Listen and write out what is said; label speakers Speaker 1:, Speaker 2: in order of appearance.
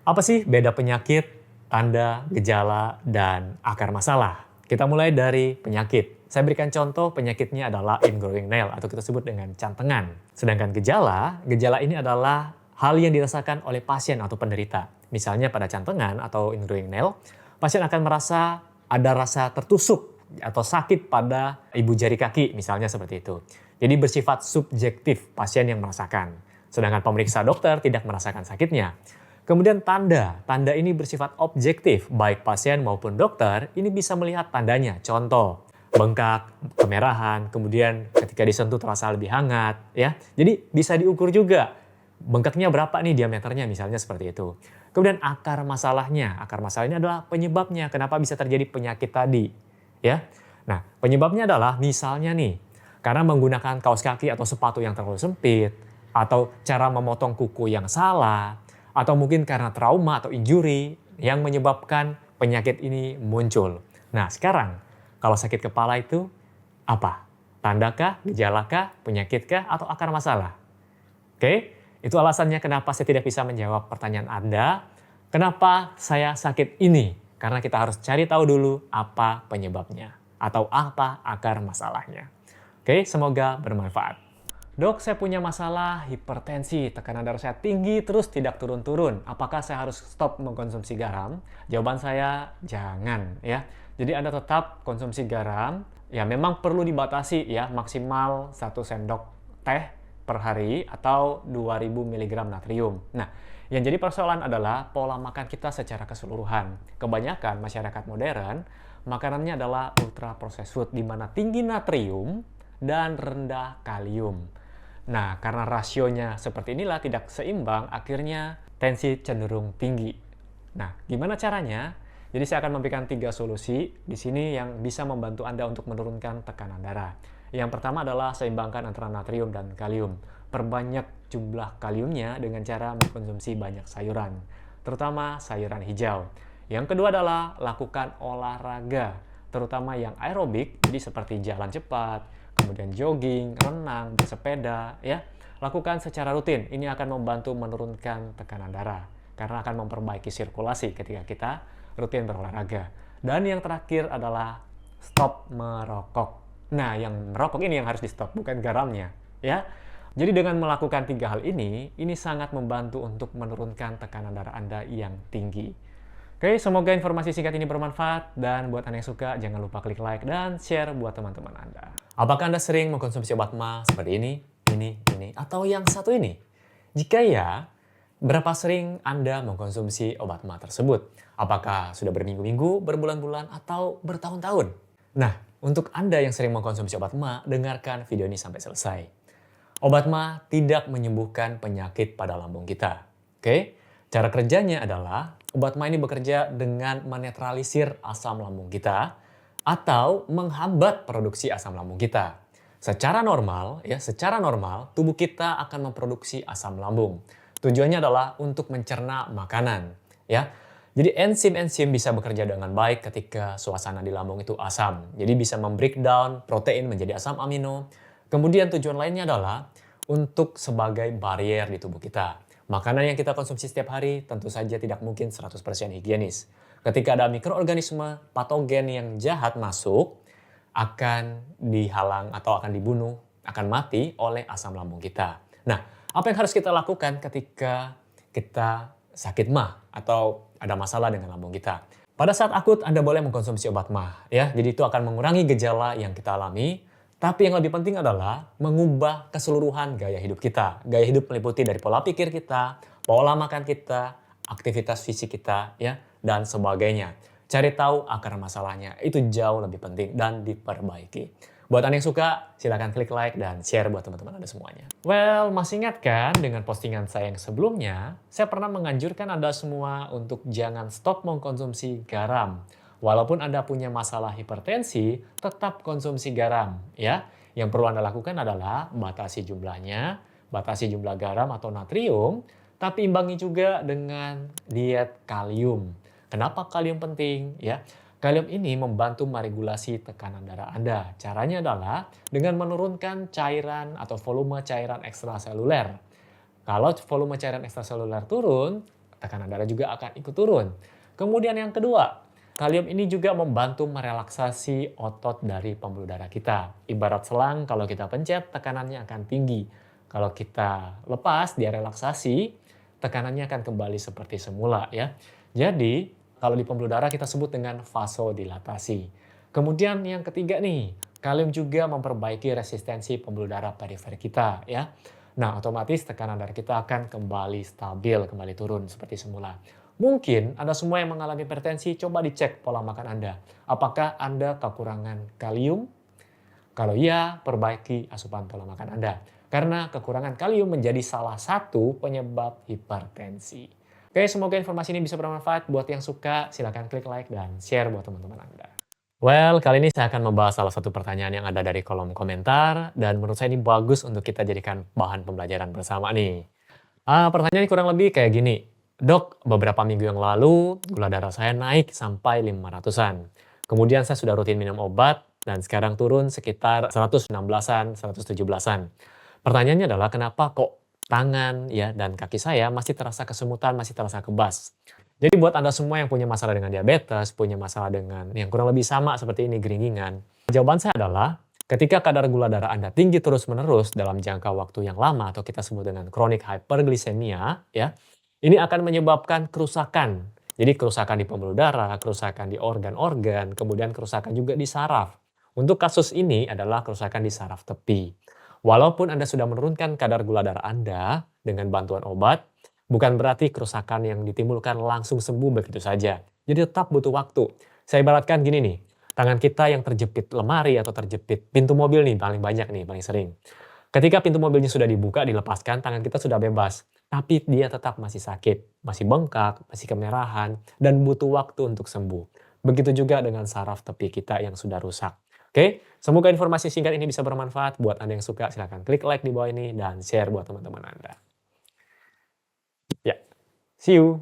Speaker 1: Apa sih beda penyakit, tanda, gejala, dan akar masalah? Kita mulai dari penyakit. Saya berikan contoh, penyakitnya adalah ingrowing nail atau kita sebut dengan cantengan. Sedangkan gejala ini adalah hal yang dirasakan oleh pasien atau penderita. Misalnya pada cantengan atau ingrowing nail, pasien akan merasa ada rasa tertusuk atau sakit pada ibu jari kaki, misalnya seperti itu. Jadi bersifat subjektif pasien yang merasakan. Sedangkan pemeriksa dokter tidak merasakan sakitnya. Kemudian tanda ini bersifat objektif, baik pasien maupun dokter ini bisa melihat tandanya. Contoh, bengkak, kemerahan, kemudian ketika disentuh terasa lebih hangat, ya. Jadi bisa diukur juga bengkaknya berapa nih diameternya, misalnya seperti itu. Kemudian akar masalahnya adalah penyebabnya, kenapa bisa terjadi penyakit tadi, ya. Nah, penyebabnya adalah misalnya nih, karena menggunakan kaos kaki atau sepatu yang terlalu sempit, atau cara memotong kuku yang salah, atau mungkin karena trauma atau injury yang menyebabkan penyakit ini muncul. Nah, sekarang kalau sakit kepala itu apa? Tandakah, gejalakah, penyakitkah, atau akar masalah? Oke, itu alasannya kenapa saya tidak bisa menjawab pertanyaan Anda. Kenapa saya sakit ini? Karena kita harus cari tahu dulu apa penyebabnya atau apa akar masalahnya. Oke, semoga bermanfaat. Dok, saya punya masalah hipertensi, tekanan darah saya tinggi terus tidak turun-turun. Apakah saya harus stop mengkonsumsi garam? Jawaban saya jangan ya. Jadi Anda tetap konsumsi garam, ya memang perlu dibatasi ya, maksimal 1 sendok teh per hari atau 2000 mg natrium. Nah, yang jadi persoalan adalah pola makan kita secara keseluruhan. Kebanyakan masyarakat modern, makanannya adalah ultra processed food di mana tinggi natrium dan rendah kalium. Nah, karena rasionya seperti inilah tidak seimbang, akhirnya tensi cenderung tinggi. Nah, gimana caranya? Jadi saya akan memberikan 3 solusi di sini yang bisa membantu Anda untuk menurunkan tekanan darah. Yang pertama adalah seimbangkan antara natrium dan kalium. Perbanyak jumlah kaliumnya dengan cara mengkonsumsi banyak sayuran, terutama sayuran hijau. Yang kedua adalah lakukan olahraga, terutama yang aerobik, jadi seperti jalan cepat, kemudian jogging, renang, bersepeda, ya. Lakukan secara rutin. Ini akan membantu menurunkan tekanan darah karena akan memperbaiki sirkulasi ketika kita rutin berolahraga. Dan yang terakhir adalah stop merokok. Nah, yang merokok ini yang harus di stop, bukan garamnya, ya. Jadi dengan melakukan 3 hal ini sangat membantu untuk menurunkan tekanan darah Anda yang tinggi. Oke, semoga informasi singkat ini bermanfaat, dan buat Anda yang suka, jangan lupa klik like dan share buat teman-teman Anda. Apakah Anda sering mengkonsumsi obat MA seperti ini, atau yang satu ini? Jika ya, berapa sering Anda mengkonsumsi obat MA tersebut? Apakah sudah berminggu-minggu, berbulan-bulan, atau bertahun-tahun? Nah, untuk Anda yang sering mengkonsumsi obat MA, dengarkan video ini sampai selesai. Obat MA tidak menyembuhkan penyakit pada lambung kita. Oke? Cara kerjanya adalah obat MA ini bekerja dengan menetralisir asam lambung kita atau menghambat produksi asam lambung kita. Secara normal, tubuh kita akan memproduksi asam lambung. Tujuannya adalah untuk mencerna makanan, ya. Jadi enzim-enzim bisa bekerja dengan baik ketika suasana di lambung itu asam. Jadi bisa membreakdown protein menjadi asam amino. Kemudian tujuan lainnya adalah untuk sebagai barrier di tubuh kita. Makanan yang kita konsumsi setiap hari tentu saja tidak mungkin 100% higienis. Ketika ada mikroorganisme patogen yang jahat masuk, akan dihalang atau akan dibunuh, akan mati oleh asam lambung kita. Nah, apa yang harus kita lakukan ketika kita sakit MA atau ada masalah dengan lambung kita? Pada saat akut Anda boleh mengkonsumsi obat MA, ya. Jadi itu akan mengurangi gejala yang kita alami. Tapi yang lebih penting adalah mengubah keseluruhan gaya hidup kita. Gaya hidup meliputi dari pola pikir kita, pola makan kita, aktivitas fisik kita, ya, dan sebagainya. Cari tahu akar masalahnya, itu jauh lebih penting dan diperbaiki. Buat Anda yang suka, silakan klik like dan share buat teman-teman Anda semuanya. Well, masih ingat kan dengan postingan saya yang sebelumnya, saya pernah menganjurkan Anda semua untuk jangan stop mengkonsumsi garam. Walaupun Anda punya masalah hipertensi, tetap konsumsi garam, ya. Yang perlu Anda lakukan adalah batasi jumlahnya, batasi jumlah garam atau natrium, tapi imbangi juga dengan diet kalium. Kenapa kalium penting, ya? Kalium ini membantu meregulasi tekanan darah Anda. Caranya adalah dengan menurunkan cairan atau volume cairan ekstraseluler. Kalau volume cairan ekstraseluler turun, tekanan darah juga akan ikut turun. Kemudian yang kedua, kalium ini juga membantu merelaksasi otot dari pembuluh darah kita. Ibarat selang, kalau kita pencet, tekanannya akan tinggi. Kalau kita lepas, dia relaksasi, tekanannya akan kembali seperti semula ya. Jadi, kalau di pembuluh darah kita sebut dengan vasodilatasi. Kemudian yang ketiga nih, kalium juga memperbaiki resistensi pembuluh darah perifer kita ya. Nah, otomatis tekanan darah kita akan kembali stabil, kembali turun seperti semula. Mungkin Anda semua yang mengalami hipertensi, coba dicek pola makan Anda. Apakah Anda kekurangan kalium? Kalau iya, perbaiki asupan pola makan Anda. Karena kekurangan kalium menjadi salah satu penyebab hipertensi. Oke, semoga informasi ini bisa bermanfaat. Buat yang suka, silakan klik like dan share buat teman-teman Anda. Well, kali ini saya akan membahas salah satu pertanyaan yang ada dari kolom komentar. Dan menurut saya ini bagus untuk kita jadikan bahan pembelajaran bersama nih. Pertanyaannya kurang lebih kayak gini. Dok, beberapa minggu yang lalu gula darah saya naik sampai 500-an. Kemudian saya sudah rutin minum obat dan sekarang turun sekitar 116-an, 117-an. Pertanyaannya adalah kenapa kok tangan ya dan kaki saya masih terasa kesemutan, masih terasa kebas. Jadi buat Anda semua yang punya masalah dengan diabetes, punya masalah dengan yang kurang lebih sama seperti ini, geringingan. Jawaban saya adalah ketika kadar gula darah Anda tinggi terus-menerus dalam jangka waktu yang lama atau kita sebut dengan chronic hyperglycemia, ya, ini akan menyebabkan kerusakan. Jadi kerusakan di pembuluh darah, kerusakan di organ-organ, kemudian kerusakan juga di saraf. Untuk kasus ini adalah kerusakan di saraf tepi. Walaupun Anda sudah menurunkan kadar gula darah Anda dengan bantuan obat, bukan berarti kerusakan yang ditimbulkan langsung sembuh begitu saja. Jadi tetap butuh waktu. Saya ibaratkan gini nih, tangan kita yang terjepit lemari atau terjepit pintu mobil nih paling banyak nih, paling sering. Ketika pintu mobilnya sudah dibuka, dilepaskan, tangan kita sudah bebas. Tapi dia tetap masih sakit, masih bengkak, masih kemerahan, dan butuh waktu untuk sembuh. Begitu juga dengan saraf tepi kita yang sudah rusak. Oke, semoga informasi singkat ini bisa bermanfaat. Buat Anda yang suka, silahkan klik like di bawah ini dan share buat teman-teman Anda. Ya, see you!